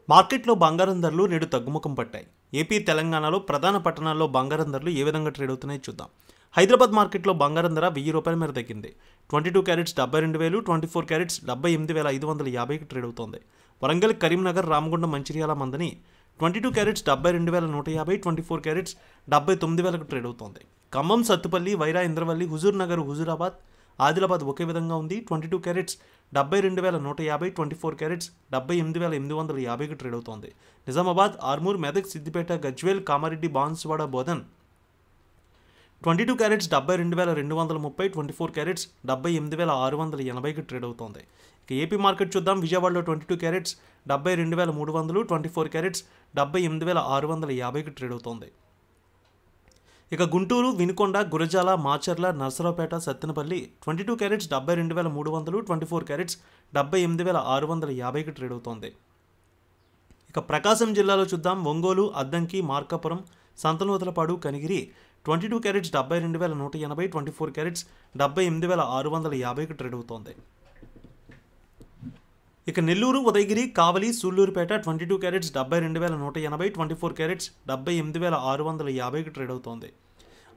మార్కెట్లో బంగారం ధరలు నేడు తగ్గుముఖం పట్టాయి. ఏపీ, తెలంగాణలో ప్రధాన పట్టణాల్లో బంగారం ధరలు ఏ విధంగా ట్రేడ్ అవుతున్నాయో చూద్దాం. హైదరాబాద్ మార్కెట్లో బంగారం ధర 1000 రూపాయల మేర తగ్గింది. 22 క్యారెట్స్ 72,000, 24 క్యారెట్స్ 78,550కి ట్రేడ్ అవుతోంది. వరంగల్, కరీంనగర్, రామగుండం, మంచిర్యాల, మందని 22 క్యారెట్స్ 72,150, 24 క్యారెట్స్ 79,000కు ట్రేడ్ అవుతోంది. ఖమ్మం, సత్తుపల్లి, వైరా, ఇంద్రవల్లి, హుజూర్ నగర్, హుజూరాబాద్, ఆదిలాబాద్ ఒకే విధంగా ఉంది. 22 క్యారెట్స్ 72,150, 24 క్యారెట్స్ 78,850కి ట్రేడ్ అవుతోంది. నిజామాబాద్, ఆర్మూర్, మెదక్, సిద్దిపేట, గజ్వేల్, కామారెడ్డి, బాన్సువాడ, బోధన్ 22 క్యారెట్స్ 72,230, 24 క్యారెట్స్ 78,680కి ట్రేడ్ అవుతోంది. ఇక ఏపీ మార్కెట్ చూద్దాం. విజయవాడలో 22 క్యారెట్స్ 72,300, 24 క్యారెట్స్ 78,650కి ట్రేడ్ అవుతోంది. ఇక గుంటూరు, వినుకొండ, గురజాల, మాచర్ల, నర్సరావుపేట, సత్తెనపల్లి 22 క్యారెట్స్ 72,300, 24 క్యారెట్స్ 78,650కి ట్రేడ్ అవుతోంది. ఇక ప్రకాశం జిల్లాలో చూద్దాం. ఒంగోలు, అద్దంకి, మార్కాపురం, సంతనూతలపాడు, కనిగిరి 22 క్యారెట్స్ 72,180, 24 క్యారెట్స్ 78,650కి ట్రేడ్ అవుతోంది. ఇక నెల్లూరు, ఉదయగిరి, కావలి, సూళ్లూరుపేట 22 క్యారెట్స్ 72,180, 24 క్యారెట్స్ 78,650కి ట్రేడ్ అవుతోంది.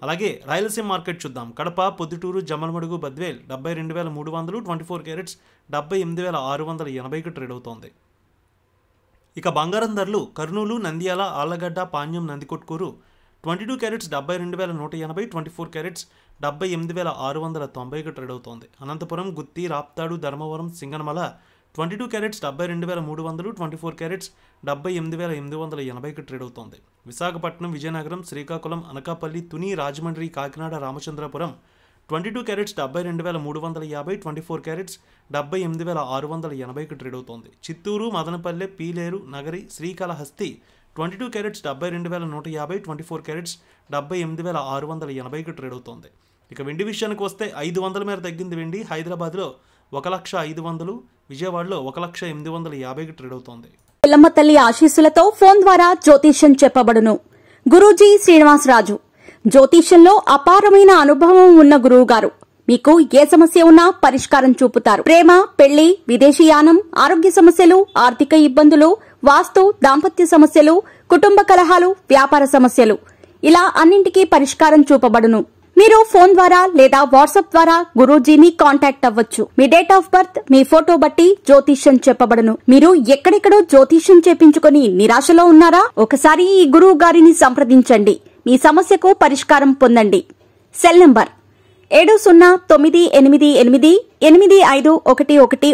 అలాగే రాయలసీమ మార్కెట్ చూద్దాం. కడప, పొద్దుటూరు, జమ్మలమడుగు, బద్వేల్ 72,300, 24 క్యారెట్స్ 78,680కి ట్రేడ్ అవుతోంది. ఇక బంగారం ధరలు కర్నూలు, నంద్యాల, ఆళ్లగడ్డ, పాణ్యం, నందికొట్కూరు 22 క్యారెట్స్ 72,180, 24 క్యారెట్స్ 78,690కి ట్రేడ్ అవుతోంది. అనంతపురం, గుత్తి, రాప్తాడు, ధర్మవరం, సింగనమల 22 క్యారెట్స్ 72,300, 24 క్యారెట్స్ 78,880కి ట్రేడ్ అవుతోంది. విశాఖపట్నం, విజయనగరం, శ్రీకాకుళం, అనకాపల్లి, తుని, రాజమండ్రి, కాకినాడ, రామచంద్రపురం 22 క్యారెట్స్ 72,350, 24 క్యారెట్స్ 78,680కి ట్రేడ్ అవుతోంది. చిత్తూరు, మదనపల్లె, పీలేరు, నగరి, శ్రీకాళహస్తి 22 క్యారెట్స్ 72,150, 24 క్యారెట్స్ 78,680కి ట్రేడ్ అవుతోంది. ఇక వెండి విషయానికి వస్తే 500 మేర తగ్గింది వెండి. హైదరాబాద్లో 1,05,000, విజయవాడలో 1,0850కి ట్రేడ్ అవుతోంది. ఎల్లమ్మ తల్లి ఆశీస్సులతో ఫోన్ ద్వారా జ్యోతిష్యం చెప్పబడును. గురూజీ శ్రీనివాసరాజు జ్యోతిష్యంలో అపారమైన అనుభవం ఉన్న గురువు గారు మీకు ఏ సమస్య ఉన్నా పరిష్కారం చూపుతారు. ప్రేమ, పెళ్లి, విదేశీయానం, ఆరోగ్య సమస్యలు, ఆర్థిక ఇబ్బందులు, వాస్తు, దాంపత్య సమస్యలు, కుటుంబ కలహాలు, వ్యాపార సమస్యలు ఇలా అన్నింటికీ పరిష్కారం చూపబడును. మీరు ఫోన్ ద్వారా లేదా వాట్సాప్ ద్వారా గురూజీని కాంటాక్ట్ అవ్వచ్చు. మీ డేట్ ఆఫ్ బర్త్, మీ ఫోటో బట్టి జ్యోతిష్యం చెప్పబడును. మీరు ఎక్కడెక్కడో జ్యోతిష్యం చేపించుకుని నిరాశలో ఉన్నారా? ఒకసారి ఈ గురువు గారిని సంప్రదించండి. మీ సమస్యకు పరిష్కారం పొందండి. Cell number 7098888511